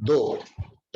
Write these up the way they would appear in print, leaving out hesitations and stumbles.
2,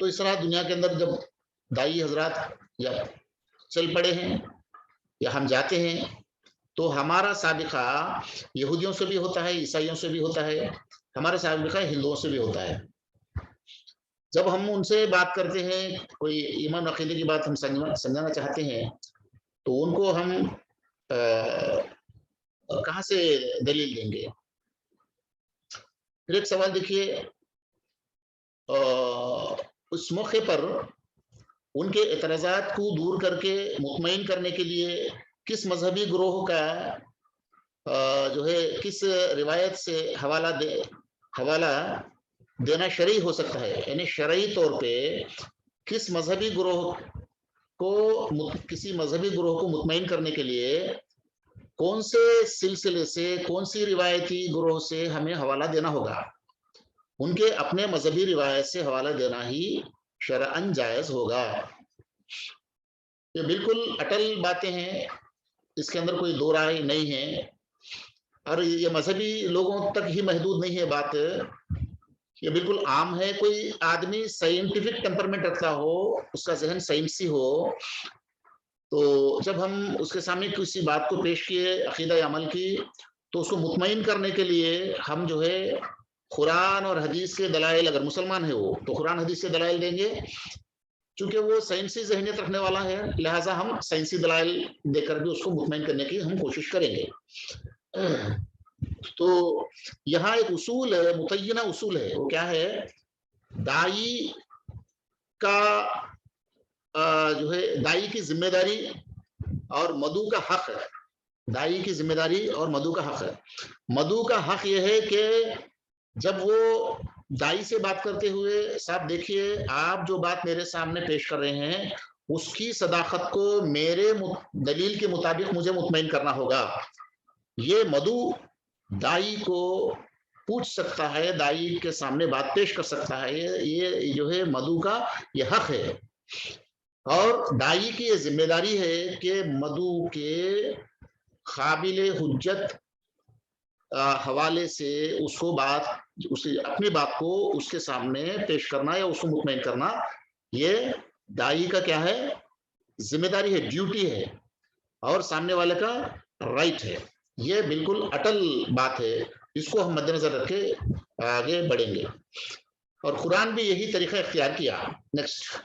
تو اس طرح دنیا کے اندر جب دائی حضرات یا چل پڑے ہیں یا ہم جاتے ہیں تو ہمارا سابقہ یہودیوں سے بھی ہوتا ہے، عیسائیوں سے بھی ہوتا ہے، ہمارا سابقہ ہندوؤں سے بھی ہوتا ہے۔ جب ہم ان سے بات کرتے ہیں، کوئی ایمان عقیدے کی بات ہم سمجھانا چاہتے ہیں تو ان کو ہم کہاں سے دلیل دیں گے؟ پھر ایک سوال دیکھیے، اس موقع پر ان کے اعتراضات کو دور کر کے مطمئن کرنے کے لیے کس مذہبی گروہ کا جو ہے کس روایت سے حوالہ دینا شرعی ہو سکتا ہے، یعنی شرعی طور پہ کس مذہبی گروہ کو کسی مذہبی گروہ کو مطمئن کرنے کے لیے کون سے سلسلے سے، کون سی روایتی گروہ سے ہمیں حوالہ دینا ہوگا؟ ان کے اپنے مذہبی روایت سے حوالہ دینا ہی شرعاً جائز ہوگا۔ یہ بالکل اٹل باتیں ہیں، اس کے اندر کوئی دو رائے نہیں ہے، اور یہ مذہبی لوگوں تک ہی محدود نہیں ہے بات، یہ بالکل عام ہے۔ کوئی آدمی سائنٹیفک ٹیمپرمنٹ رکھتا ہو، اس کا ذہن سائنسی ہو، تو جب ہم اس کے سامنے کسی بات کو پیش کیے عقیدہ عمل کی، تو اس کو مطمئن کرنے کے لیے ہم جو ہے قرآن اور حدیث کے دلائل، اگر مسلمان ہے وہ تو قرآن حدیث کے دلائل دیں گے، چونکہ وہ سائنسی ذہنیت رکھنے والا ہے، لہٰذا ہم سائنسی دلائل دے کر بھی اس کو مطمئن کرنے کی ہم کوشش کریں گے۔ تو یہاں ایک اصول ہے، متعینہ اصول ہے، وہ کیا ہے؟ دائی کا جو ہے دائی کی ذمہ داری اور مدعو کا حق ہے۔ دائی کی ذمہ داری اور مدعو کا حق ہے۔ مدعو کا حق یہ ہے کہ جب وہ دائی سے بات کرتے ہوئے، صاحب دیکھیے آپ جو بات میرے سامنے پیش کر رہے ہیں اس کی صداقت کو میرے دلیل کے مطابق مجھے مطمئن کرنا ہوگا، یہ مدعو دائی کو پوچھ سکتا ہے، دائی کے سامنے بات پیش کر سکتا ہے، یہ جو ہے مدعو کا یہ حق ہے، اور دائی کی یہ ذمہ داری ہے کہ مدعو کے قابل حجت حوالے سے اس کو اپنی بات کو اس کے سامنے پیش کرنا یا اس کو مطمئن کرنا، یہ دائی کا کیا ہے؟ ذمہ داری ہے، ڈیوٹی ہے، اور سامنے والے کا رائٹ ہے۔ یہ بالکل اٹل بات ہے، اس کو ہم مد نظر رکھ کے آگے بڑھیں گے، اور قرآن بھی یہی طریقہ اختیار کیا۔ نیکسٹ،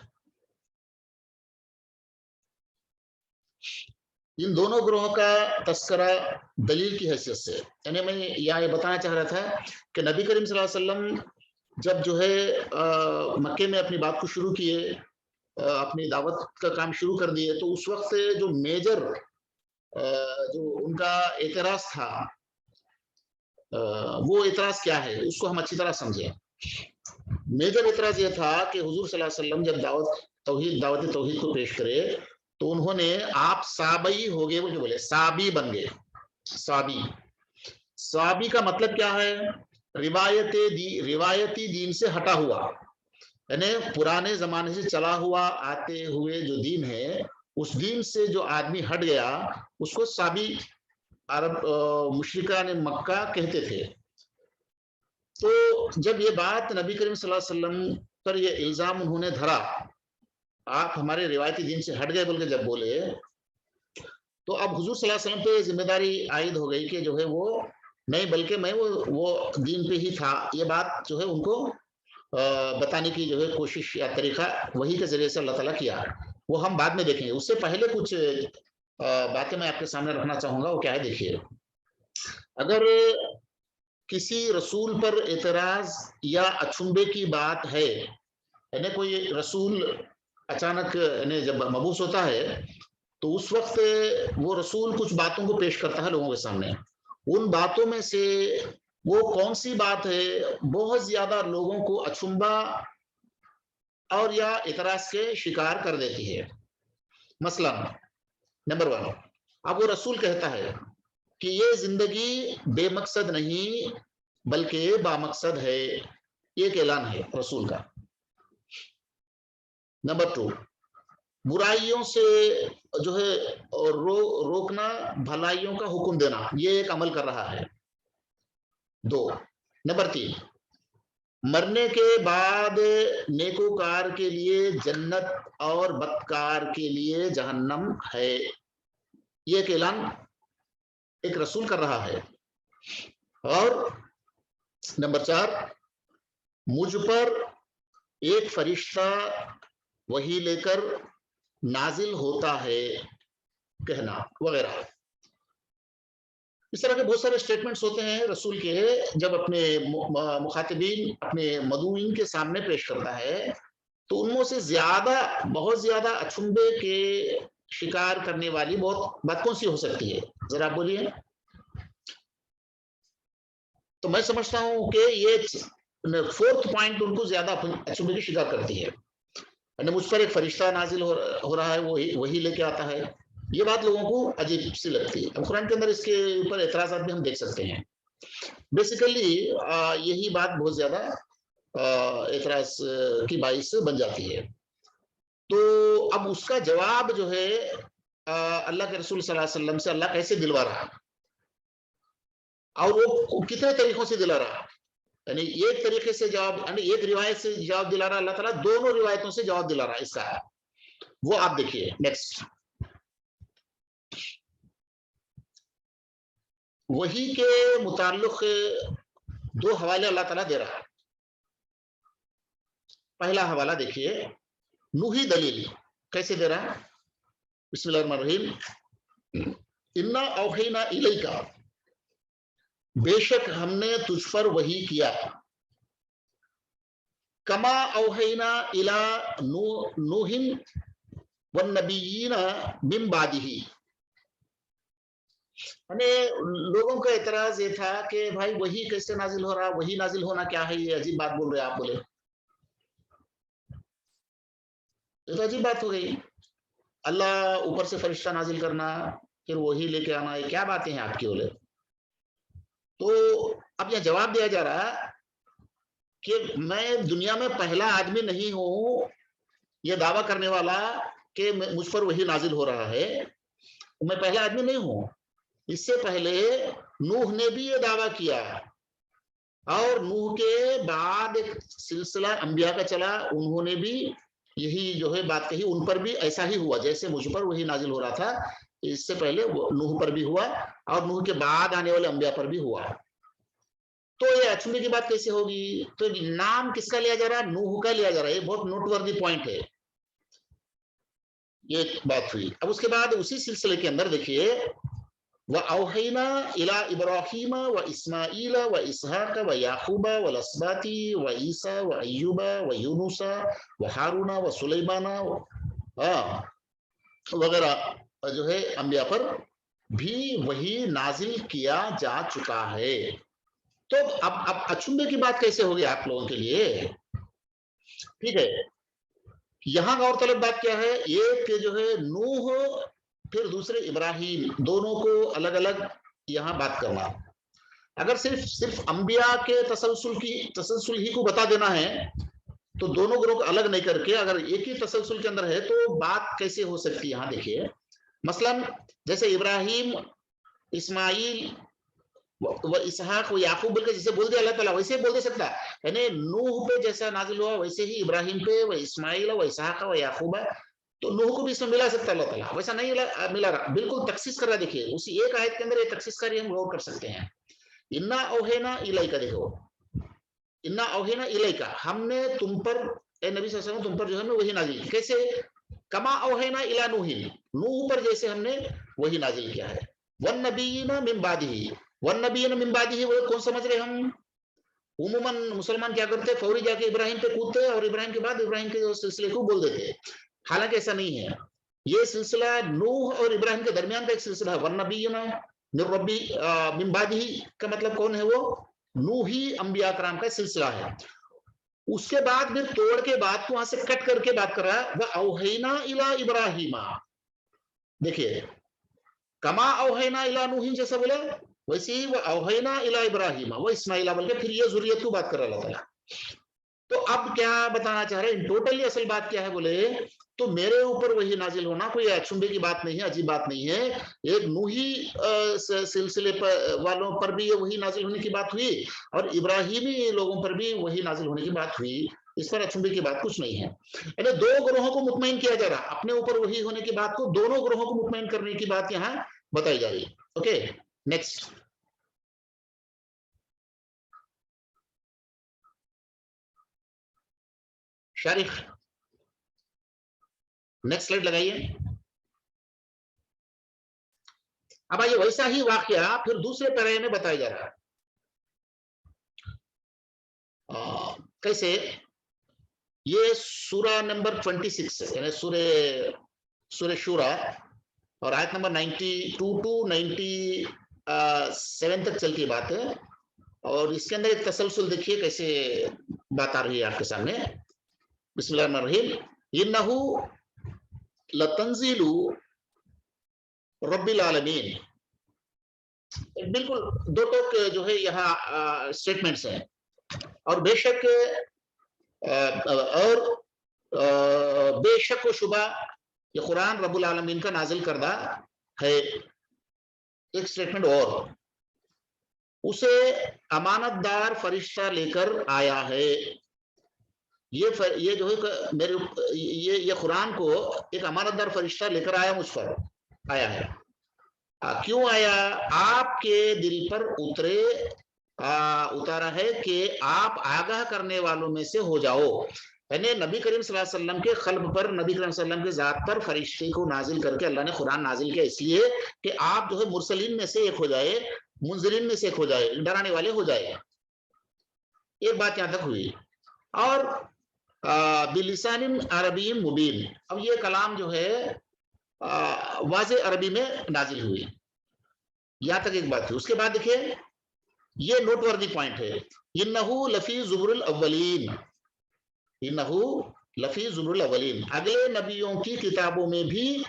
ان دونوں گروہوں کا تذکرہ دلیل کی حیثیت سے، یعنی میں یہاں یہ بتانا چاہ رہا تھا کہ نبی کریم صلی اللہ علیہ وسلم جب جو ہے مکے میں اپنی بات کو شروع کیے، اپنی دعوت کا کام شروع کر دیے، تو اس وقت جو میجر جو ان کا اعتراض تھا، وہ اعتراض کیا ہے اس کو ہم اچھی طرح سمجھیں۔ میجر اعتراض یہ تھا کہ حضور صلی اللہ علیہ وسلم جب دعوت توحید کو پیش کرے تو انہوں نے آپ صابئی ہو گئے، وہ جو بولے صابی بن گئے۔ صابی کا مطلب کیا ہے؟ روایتی دین سے ہٹا ہوا، یعنی پرانے زمانے سے چلا ہوا آتے ہوئے جو دین ہے، اس دین سے جو آدمی ہٹ گیا اس کو صابی عرب مشرکان مکہ کہتے تھے۔ تو جب یہ بات نبی کریم صلی اللہ علیہ وسلم پر یہ الزام انہوں نے دھرا، آپ ہمارے روایتی دین سے ہٹ گئے بول کے جب بولے، تو اب حضور صلی اللہ علیہ وسلم پہ ذمہ داری عائد ہو گئی کہ جو ہے وہ نہیں، بلکہ میں وہ دین پہ ہی تھا، یہ بات جو ہے ان کو بتانے کی جو ہے کوشش یا طریقہ وہی کے ذریعے سے اللہ تعالیٰ کیا، وہ ہم بعد میں دیکھیں گے۔ اس سے پہلے کچھ باتیں میں آپ کے سامنے رکھنا چاہوں گا، وہ کیا ہے دیکھیے۔ اگر کسی رسول پر اعتراض یا اچنبے کی بات ہے، یعنی کوئی رسول اچانک یعنی جب مبعوث ہوتا ہے تو اس وقت وہ رسول کچھ باتوں کو پیش کرتا ہے لوگوں کے سامنے، ان باتوں میں سے وہ کون سی بات ہے بہت زیادہ لوگوں کو اچنبا اور یا اعتراض کے شکار کر دیتی ہے۔ مثلا نمبر 1، اب وہ رسول کہتا ہے کہ یہ زندگی بے مقصد نہیں بلکہ بامقصد ہے، یہ ایک اعلان ہے رسول کا۔ نمبر 2، برائیوں سے جو ہے روکنا، بھلائیوں کا حکم دینا، یہ ایک عمل کر رہا ہے۔ 2، نمبر 3، مرنے کے بعد نیکوکار کے لیے جنت اور بدکار کے لیے جہنم ہے. یہ ایک اعلان ایک رسول کر رہا ہے. اور نمبر 4، مجھ پر ایک فرشتہ وہی لے کر نازل ہوتا ہے کہنا وغیرہ. اس طرح کے بہت سارے اسٹیٹمنٹس ہوتے ہیں رسول کے، جب اپنے مخاطبین اپنے مدعوین کے سامنے پیش کرتا ہے تو ان میں سے بہت زیادہ اچنبے کے شکار کرنے والی بات کون سی ہو سکتی ہے؟ ذرا آپ بولیے. تو میں سمجھتا ہوں کہ یہ 4تھ پوائنٹ ان کو زیادہ اچنبے کی شکار کرتی ہے. مجھ پر ایک فرشتہ نازل ہو رہا ہے، وہی لے کے آتا ہے. یہ بات لوگوں کو عجیب سی لگتی ہے. اب قرآن کے اندر اس کے اوپر اعتراضات بھی ہم دیکھ سکتے ہیں. بیسیکلی یہی بات بہت زیادہ اعتراض کی باعث بن جاتی ہے. تو اب اس کا جواب جو ہے اللہ کے رسول صلی اللہ علیہ وسلم سے اللہ کیسے دلوا رہا، اور وہ کتنے طریقوں سے دلا رہا. یعنی ایک طریقے سے جواب، یعنی ایک روایت سے جواب دلا رہا اللہ تعالیٰ، دونوں روایتوں سے جواب دلا رہا. اس کا وہ آپ دیکھیے. نیکسٹ، وہی کے متعلق 2 حوالے اللہ تعالیٰ دے رہا. پہلا حوالہ دیکھیے، نوحی دلیل کیسے دے رہا. بسم اللہ الرحمن الرحیم. انا اوحینا الیکا، بے شک ہم نے تجھ پر وحی کیا، کما اوحینا الی نوح والنبیین من بعدہ. یعنی لوگوں کا اعتراض یہ تھا کہ بھائی وہی کیسے نازل ہو رہا، وہی نازل ہونا کیا ہے، یہ عجیب بات بول رہے آپ. بولے یہ تو عجیب بات ہو گئی. اللہ اوپر سے فرشتہ نازل کرنا، پھر وہی لے کے آنا، یہ کیا باتیں ہیں آپ کی. بولے تو اب یہ جواب دیا جا رہا کہ میں دنیا میں پہلا آدمی نہیں ہوں یہ دعویٰ کرنے والا کہ مجھ پر وہی نازل ہو رہا ہے. میں پہلا آدمی نہیں ہوں. اس سے پہلے نوح نے بھی یہ دعویٰ کیا، اور نوح کے بعد ایک سلسلہ انبیاء کا چلا، انہوں نے بھی یہی جو ہے بات کہی. ان پر بھی ایسا ہی ہوا جیسے مجھ پر وہی نازل ہو رہا تھا، اس سے پہلے نوح پر بھی ہوا، اور نوح کے بعد آنے والے انبیاء پر بھی ہوا. تو یہ اچنبے کی بات کیسے ہوگی؟ تو نام کس کا لیا جا رہا ہے؟ نوح کا لیا جا رہا ہے. یہ بہت نوٹ وردی پوائنٹ ہے. یہ بات ہوئی. اب اس کے بعد اسی سلسلے کے اندر دیکھیے، وَأَوْحَيْنَا إِلَىٰ إِبْرَاهِيمَ وَإِسْمَاعِيلَ وَإِسْحَاقَ وَيَعْقُوبَ وَالْأَسْبَاطِ وَعِيسَىٰ وَأَيُّوبَ وَيُونُسَ وَهَارُونَ وَسُلَيْمَانَ وغیرہ جو ہے انبیاء پر بھی وہی نازل کیا جا چکا ہے. تو اب اچنبے کی بات کیسے ہوگی آپ لوگوں کے لیے؟ ٹھیک ہے. یہاں غور طلب بات کیا ہے؟ ایک جو ہے نوح، پھر دوسرے ابراہیم، دونوں کو الگ الگ یہاں بات کرنا. اگر صرف انبیاء کے تسلسل ہی کو بتا دینا ہے تو دونوں گروہ کو الگ نہیں کر کے اگر ایک ہی تسلسل کے اندر ہے تو بات کیسے ہو سکتی ہے. یہاں دیکھیے مثلا جیسے ابراہیم، اسماعیل و اسحاق و یعقوب بول کے جیسے بول دیا اللہ تعالیٰ، ویسے بول دے سکتا. یعنی نوح پہ جیسا نازل ہوا ویسے ہی ابراہیم پہ، و اسماعیل و اسحاق و یعقوب، تو نوح کو بھی اس میں ملا سکتا اللہ تعالیٰ، ویسا نہیں ملا رہا. بالکل تخصیص کر رہا. دیکھیے اسی ایک آیت کے اندر یہ تخصیص کر ہم غور کر سکتے ہیں. انا اوحینا الیکا، دیکھو انا اوحینا الیکا، ہم نے تم پر، اے نبی صلی اللہ علیہ وسلم تم پر جو ہے وہی نازل کی. کیسے؟ کما اوحینا الی نوح، نوح پر جیسے ہم نے وہی نازل کیا ہے. والنبیین من بعدہ، والنبیین من بعدہ وہ کون سمجھ رہے ہم؟ عموماً مسلمان کیا کرتے؟ فوری جا کے ابراہیم پہ کودتے اور ابراہیم کے بعد ابراہیم کے سلسلے کو بول دیتے. حالانکہ ایسا نہیں ہے. یہ سلسلہ نوح اور ابراہیم کے درمیان کا ایک سلسلہ ہے. والنبیین من ربی من بعدہ کا مطلب کون ہے؟ وہ نوحی انبیاء کرام کا سلسلہ ہے. اس کے بعد پھر توڑ کے بات کو وہاں سے کٹ کر کے بات کر رہا ہے. وَأَوْحَيْنَا إِلَىٰ إِبْرَاهِيمَ، دیکھیے کما اوحینا الی نوح جیسا بولے ویسے ہی وہ اوحینا الی ابراہیم و اسماعیل بول کے پھر یہ ذریت کو بات کر رہا اللہ تعالیٰ. تو اب کیا بتانا چاہ رہے ہیں ٹوٹلی؟ اصل بات کیا ہے؟ بولے تو میرے اوپر وہی نازل ہونا کوئی اچنبے کی بات نہیں ہے، عجیب بات نہیں ہے. ایک نوحی سلسلے والوں پر بھی وہی نازل ہونے کی بات ہوئی اور ابراہیمی لوگوں پر بھی وہی نازل ہونے کی بات ہوئی. اس پر اچنبے کی بات کچھ نہیں ہے. یعنی دو گروہوں کو مطمئن کیا جا رہا، اپنے اوپر وہی ہونے کی بات کو دونوں گروہوں کو مطمئن کرنے کی بات یہاں بتائی جا رہی ہے. Okay next. Shahrukh next slide لگائیے. اب آئیے ویسا ہی واقعہ پھر دوسرے پیرے میں بتایا جا رہا ہے. کیسے؟ یہ سورہ نمبر 26 ہے، یعنی سورہ شورا اور آیت نمبر 92 ٹو 97 تک چلتی بات ہے. اور اس کے اندر ایک تسلسل دیکھیے کیسے بات آ رہی ہے آپ کے سامنے. بسم اللہ الرحمن الرحیم. انہ لتنزیل رب العالمین. بالکل دو ٹوک جو ہے یہاں سٹیٹمنٹس ہیں. اور بے شک بے شک و شبہ یہ قرآن رب العالمین کا نازل کردہ ہے. ایک سٹیٹمنٹ اور، اسے امانت دار فرشتہ لے کر آیا ہے. یہ جو ہے میرے یہ قرآن کو ایک امانت دار فرشتہ لے کر آیا، مجھ پر آیا ہے. کیوں آیا؟ آپ کے دل پر اتارا ہے کہ آپ آگاہ کرنے والوں میں سے ہو جاؤ. یعنی نبی کریم صلی اللہ علیہ وسلم کے قلب پر، نبی کریم صلی اللہ علیہ وسلم کے ذات پر فرشتے کو نازل کر کے اللہ نے قرآن نازل کیا اس لیے کہ آپ جو ہے مرسلین میں سے ایک ہو جائے، منذرین میں سے ایک ہو جائے، ڈرانے والے ہو جائے. ایک بات یہاں تک ہوئی. اور بلسان عربی مبین. اب یہ کلام جو ہے واضح عربی میں نازل ہوئی. یہاں تک ایک بات تھی. اس کے بعد دیکھیے یہ نوٹ وردی پوائنٹ ہے. انہو لفی زبر الاولین. انہو لفی زبر الاولین. اگلے نبیوں کی کتابوں میں بھی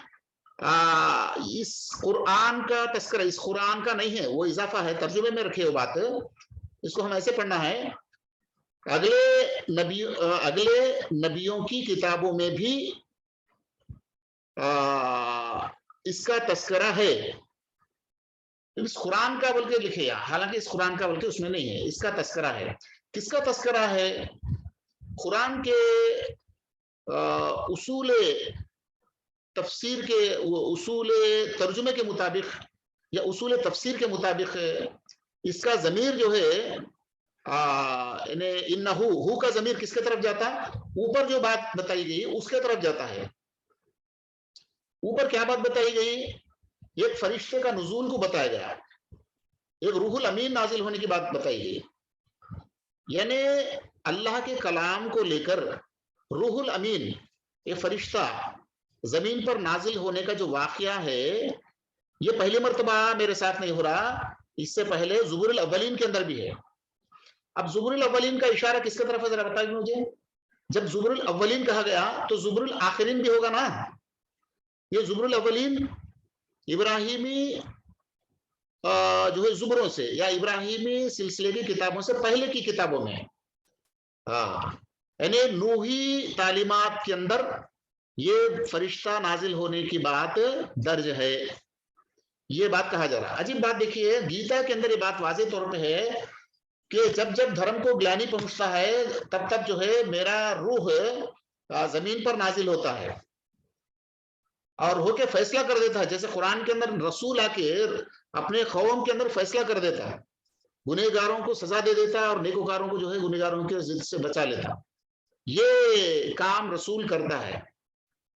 اس قرآن کا تذکرہ، اس قرآن کا نہیں ہے، وہ اضافہ ہے، ترجمے میں رکھے ہو بات. اس کو ہم ایسے پڑھنا ہے، اگلے نبیوں کی کتابوں میں بھی اس کا تذکرہ ہے. اس قرآن کا بلکہ لکھے، حالانکہ اس قرآن کا بلکہ اس میں نہیں ہے، اس کا تذکرہ ہے. کس کا تذکرہ ہے؟ قرآن کے اصول تفسیر کے، اصول ترجمے کے مطابق یا اصول تفسیر کے مطابق اس کا ضمیر جو ہے انہو، ہو کا ضمیر کس کے طرف جاتا؟ اوپر جو بات بتائی گئی اس کے طرف جاتا ہے. اوپر کیا بات بتائی گئی؟ ایک فرشتے کا نزول کو بتایا گیا، ایک روح الامین نازل ہونے کی بات بتائی گئی. یعنی اللہ کے کلام کو لے کر روح الامین، یہ فرشتہ زمین پر نازل ہونے کا جو واقعہ ہے یہ پہلی مرتبہ میرے ساتھ نہیں ہو رہا، اس سے پہلے زبور الاولین کے اندر بھی ہے. اب زبور الاولین کا اشارہ کس کی طرف ہے ذرا بتائیے مجھے. جب زبور الاولین کہا گیا تو زبور الاخرین بھی ہوگا نا. یہ زبور الاولین ابراہیمی جو ہے زبروں سے یا ابراہیمی سلسلے کی کتابوں سے پہلے کی کتابوں میں، یعنی نوحی تعلیمات کے اندر یہ فرشتہ نازل ہونے کی بات درج ہے. یہ بات کہا جا رہا. عجیب بات دیکھیے، گیتا کے اندر یہ بات واضح طور پہ ہے کہ جب جب دھرم کو گلانی پہنچتا ہے تب تب جو ہے میرا روح زمین پر نازل ہوتا ہے اور ہو کے فیصلہ کر دیتا ہے. جیسے قرآن کے اندر رسول آ کے اپنے قوم کے اندر فیصلہ کر دیتا ہے، گنہگاروں کو سزا دے دیتا ہے اور نیکوکاروں کو جو ہے گنہگاروں کے ضد سے بچا لیتا. یہ کام رسول کرتا ہے.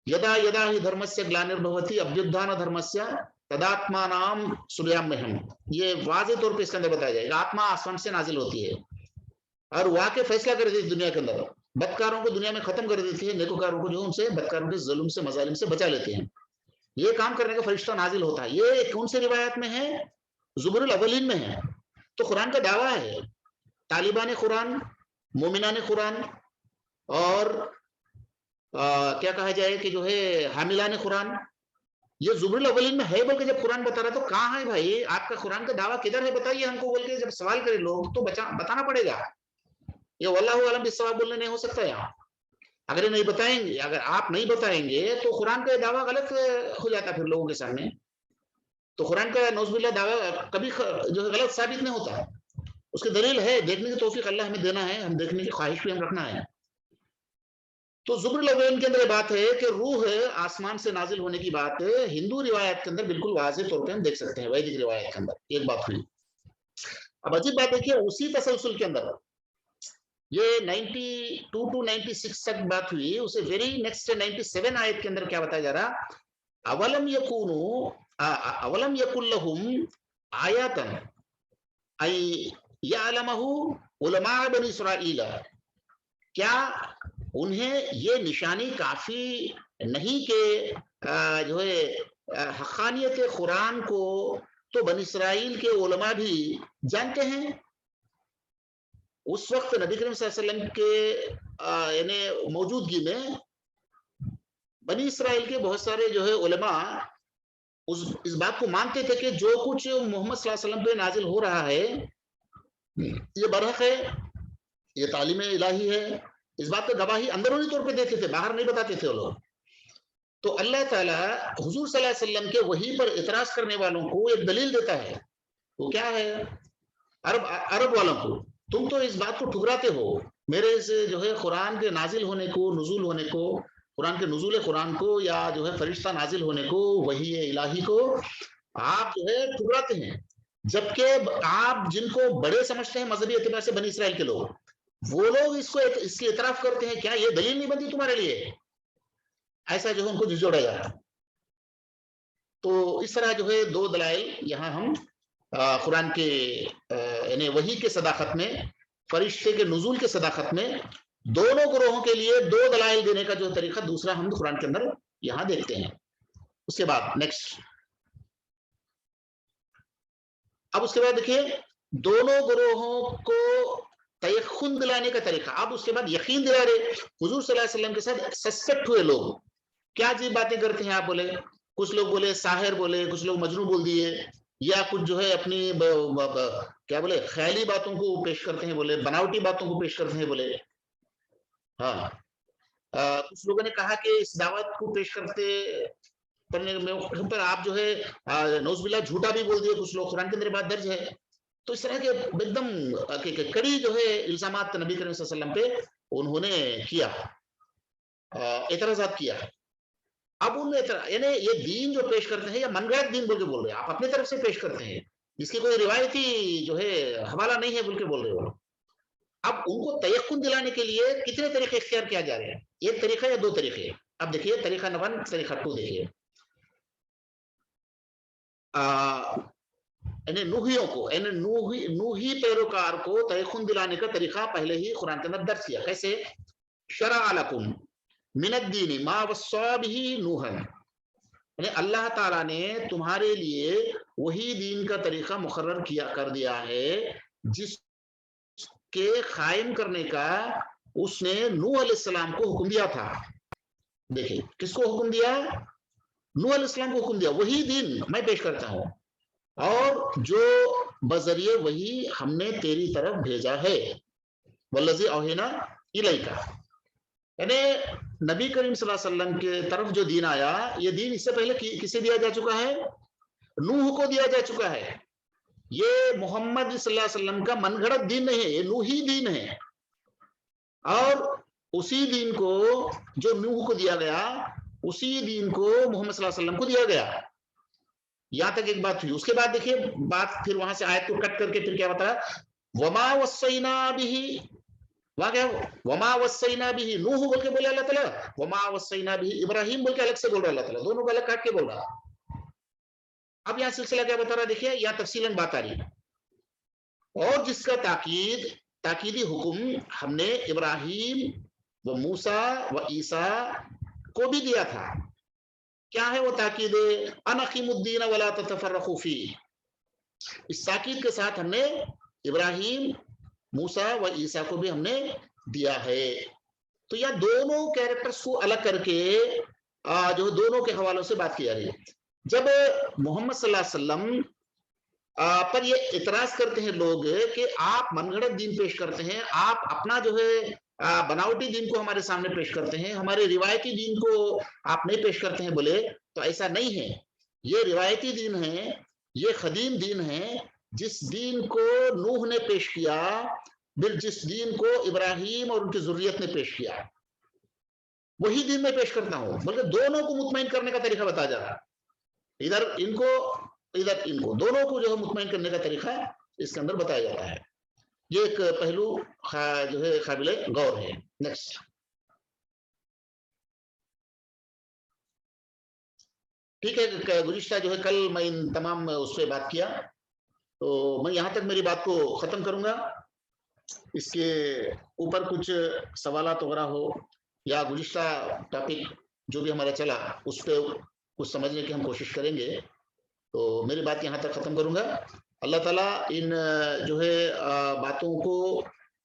یدا یدا ہی دھرمسیا گلانربھوتی ابیدھان دھرمسیا تداتما نام سلیامہم. یہ واضح طور پہ اس کے اندر بتایا جائے گا. آتما آسمان سے نازل ہوتی ہے اور وہ آ کے فیصلہ کر دیتی ہے دنیا کے اندر. بدکاروں کو دنیا میں ختم کر دیتی ہے، نیکوکاروں کو جو ان سے بدکاروں کے ظلم سے مظالم سے بچا لیتے ہیں. یہ کام کرنے کا فرشتہ نازل ہوتا ہے. یہ کون سے روایات میں ہے؟ زبور الاولین میں ہے. تو قرآن کا دعویٰ ہے، طالبان قرآن، مومنان قرآن اور کیا کہا جائے کہ جو ہے حاملان قرآن، یہ زبور الاولین میں ہے. بلکہ جب قرآن بتا رہا تو کہاں ہے بھائی آپ کا قرآن کا دعویٰ کدھر ہے بتائیے ہم کو. بول کے جب سوال کرے لوگ تو بتانا پڑے گا. یہ واللہ اعلم بالصواب بولنے نہیں ہو سکتا یہاں. اگر یہ نہیں بتائیں گے، اگر آپ نہیں بتائیں گے تو قرآن کا یہ دعویٰ غلط ہو جاتا پھر لوگوں کے سامنے. تو قرآن کا نعوذ باللہ دعویٰ کبھی جو ہے غلط ثابت نہیں ہوتا. اس کی دلیل ہے، دیکھنے کی توفیق اللہ ہمیں دینا ہے، ہم دیکھنے کی خواہش بھی ہم رکھنا ہے. تو زبر الاولین کے اندر یہ بات ہے کہ روح آسمان سے نازل ہونے کی بات ہندو روایت کے اندر بالکل واضح طور پہ ہم دیکھ سکتے ہیں، ویدک روایت کے اندر ایک بات ہوئی. اب عجیب بات دیکھیے، اسی تسلسل کے اندر یہ 92 to 96 تک بات ہوئی، اسے ویری نیکسٹ 97 آیت کے اندر کیا بتایا جا رہا، اولم یکن لہم آیاتن ای یعلمہ علماء بنی اسرائیل، کیا انہیں یہ نشانی کافی نہیں کہ جو ہے حقانیت قرآن کو تو بنی اسرائیل کے علماء بھی جانتے ہیں. اس وقت نبی کریم صلی اللہ علیہ وسلم کے یعنی موجودگی میں بنی اسرائیل کے بہت سارے جو ہے علماء اس بات کو مانتے تھے کہ جو کچھ محمد صلی اللہ علیہ وسلم پہ نازل ہو رہا ہے یہ برحق ہے، یہ تعلیم الہی ہے. اس بات کا گواہی اندرونی طور پہ دیتے تھے، باہر نہیں بتاتے تھے وہ لوگ. تو اللہ تعالیٰ حضور صلی اللہ علیہ وسلم کے وحی پر اعتراض کرنے والوں کو ایک دلیل دیتا ہے. وہ کیا ہے، عرب والوں کو تم تو اس بات کو ٹھکراتے ہو میرے سے جو ہے قرآن کے نازل ہونے کو، نزول ہونے کو، قرآن کے نزول قرآن کو یا جو ہے فرشتہ نازل ہونے کو، وحی الہی کو آپ جو ہے ٹھکراتے ہیں. جبکہ آپ جن کو بڑے سمجھتے ہیں مذہبی اعتبار سے بنی اسرائیل کے لوگ، وہ لوگ اس کی اعتراف کرتے ہیں، کیا یہ دلیل نہیں بنتی تمہارے لیے؟ ایسا جو ہے ان کو جھجوڑا جاتا. تو اس طرح جو ہے دو دلائل یہاں ہم قرآن کے یعنی وحی کے صداقت میں، فرشتے کے نزول کے صداقت میں دونوں گروہوں کے لیے دو دلائل دینے کا جو طریقہ دوسرا ہم قرآن کے اندر یہاں دیکھتے ہیں. اس کے بعد نیکسٹ، اب اس کے بعد دیکھیے دونوں گروہوں کو تیقن دلانے کا طریقہ. اب اس کے بعد یقین دلا رہے حضور صلی اللہ علیہ وسلم کے ساتھ سسپیکٹ ہوئے لوگ کیا عجیب باتیں کرتے ہیں. آپ بولے، کچھ لوگ بولے ساحر بولے، کچھ لوگ مجنون بول دیے، یا کچھ جو ہے اپنی کیا بولے خیالی باتوں کو پیش کرتے ہیں، بولے بناوٹی باتوں کو پیش کرتے ہیں بولے. ہاں کچھ لوگوں نے کہا کہ اس دعوت کو پیش کرتے پر آپ جو ہے نوز باللہ جھوٹا بھی بول دیے کچھ لوگ، قرآن کے اندر بات درج ہے. تو اس طرح کے ایک دم کڑی جو ہے الزامات نبی کریم صلی اللہ علیہ وسلم پہ انہوں نے کیا، اعتراضات کیا. اب ان میں یعنی یہ دین جو پیش کرتے ہیں یا من گھڑت دین بول کے بول رہے ہیں، آپ اپنی طرف سے پیش کرتے ہیں، جس کی کوئی روایتی جو ہے حوالہ نہیں ہے بول کے بول رہے ہو. اب ان کو تیقن دلانے کے لیے کتنے طریقے اختیار کیا جا رہے ہیں، ایک طریقہ یا دو طریقے. اب دیکھیے طریقہ نمبر 1، طریقہ 2 دیکھیے. یعنی نوحیوں کو، یعنی نوحی پیروکار کو تیقن دلانے کا طریقہ پہلے ہی قرآن کے اندر درج کیا. کیسے؟ شرع لکم من الدین ما وصی بہ نوحا، یعنی اللہ تعالیٰ نے تمہارے لیے وہی دین کا طریقہ مقرر کر دیا ہے جس کے قائم کرنے کا اس نے نوح علیہ السلام کو حکم دیا تھا. دیکھیں کس کو حکم دیا؟ نوح علیہ السلام کو حکم دیا، وہی دین میں پیش کرتا ہوں اور جو بذریعے وہی ہم نے تیری طرف بھیجا ہے. والذی اوحینا الیک، یعنی نبی کریم صلی اللہ علیہ وسلم کے طرف جو دین آیا، یہ دین اس سے پہلے کسے دیا جا چکا ہے؟ نوح کو دیا جا چکا ہے. یہ محمد صلی اللہ علیہ وسلم کا من گھڑت دین نہیں ہے، یہ نوحی دین ہے. اور اسی دین کو جو نوح کو دیا گیا، اسی دین کو محمد صلی اللہ علیہ وسلم کو دیا گیا. یہاں تک ایک بات ہوئی. اس کے بعد دیکھیے بات پھر وہاں سے آیت کو کٹ کر کے پھر کیا بتایا، وما وصینا بہ، وہاں کیا وما وصینا بہ نوح بول کے بولے اللہ تعالیٰ، وما وصینا بہ ابراہیم بول کے الگ سے بول رہا اللہ تعالیٰ، دونوں کو الگ کاٹ کے بول رہا. اب یہاں سلسلہ کیا بتا رہا دیکھیے، یہاں تفصیلاً بات آ رہی ہے. اور جس کا تاکیدی حکم ہم نے ابراہیم و موسیٰ و عیسیٰ کو بھی دیا تھا. کیا ہے وہ تاکید؟ ان اقیموا الدین ولا تتفرقوا فیہ. اس تاکید کے ساتھ ہم نے ابراہیم، موسیٰ و عیسیٰ کو بھی ہم نے دیا ہے. تو یہ دونوں کیریکٹرز کو الگ کر کے جو دونوں کے حوالوں سے بات کی جا رہی ہے. جب محمد صلی اللہ علیہ وسلم پر یہ اعتراض کرتے ہیں لوگ کہ آپ من گھڑت دین پیش کرتے ہیں، آپ اپنا جو ہے بناوٹی دین کو ہمارے سامنے پیش کرتے ہیں، ہمارے روایتی دین کو آپ نہیں پیش کرتے ہیں. بولے تو ایسا نہیں ہے، یہ روایتی دین ہے، یہ قدیم دین ہے، جس دین کو نوح نے پیش کیا، جس دین کو ابراہیم اور ان کی ذریت نے پیش کیا، وہی دین میں پیش کرتا ہوں. بلکہ دونوں کو مطمئن کرنے کا طریقہ بتایا جا رہا ہے، ادھر ان کو ادھر ان کو، دونوں کو جو ہے مطمئن کرنے کا طریقہ اس کے اندر بتایا جاتا ہے. یہ ایک پہلو جو ہے قابل غور ہے. نیکسٹ. ٹھیک ہے، گزشتہ جو ہے کل میں ان تمام اس پہ بات کیا، تو میں یہاں تک میری بات کو ختم کروں گا. اس کے اوپر کچھ سوالات وغیرہ ہو یا گزشتہ ٹاپک جو بھی ہمارا چلا اس پہ کچھ سمجھنے کی ہم کوشش کریں گے. تو میری بات یہاں تک ختم کروں گا. اللہ تعالیٰ ان جو ہے باتوں کو،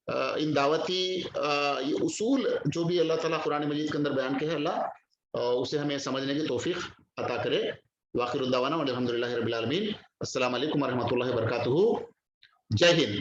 ان دعوتی اصول جو بھی اللہ تعالیٰ قرآن مجید کے اندر بیان کے ہے، اللہ اسے ہمیں سمجھنے کی توفیق عطا کرے. واخر الدعوانا والحمد للہ رب العالمین. السلام علیکم ورحمۃ اللہ وبرکاتہ. جے ہند.